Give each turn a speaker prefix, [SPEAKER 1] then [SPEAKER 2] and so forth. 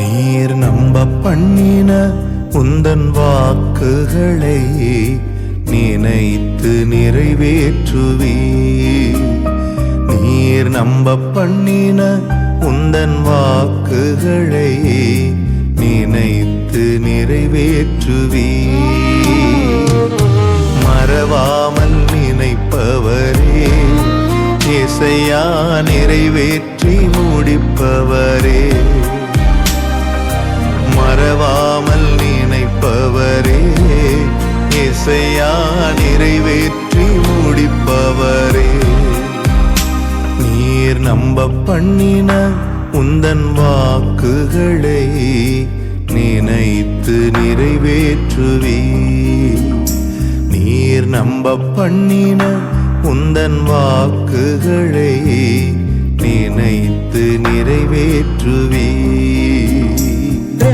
[SPEAKER 1] நீர் நம்ப பண்ணின உந்தன் வாக்குகளை நினைத்து நிறைவேற்றுவீர். நீர் நம்ப பண்ணின உந்தன் வாக்குகளை நினைத்து நிறைவேற்றுவீர். மறவாமல் நினைப்பவரே, இசையா நிறைவேற்றி முடிப்பவரே. மறவாமல் நினைப்பவரே, இசையா நிறைவேற்றி முடிப்பவரே. நீர் நம்ப பண்ணின உந்தன் வாக்குகளை நினைத்து நிறைவேற்றுவீர். நீர் நம்ப பண்ணின உந்தன் வாக்குகளை நினைத்து நிறைவேற்றுவீர்.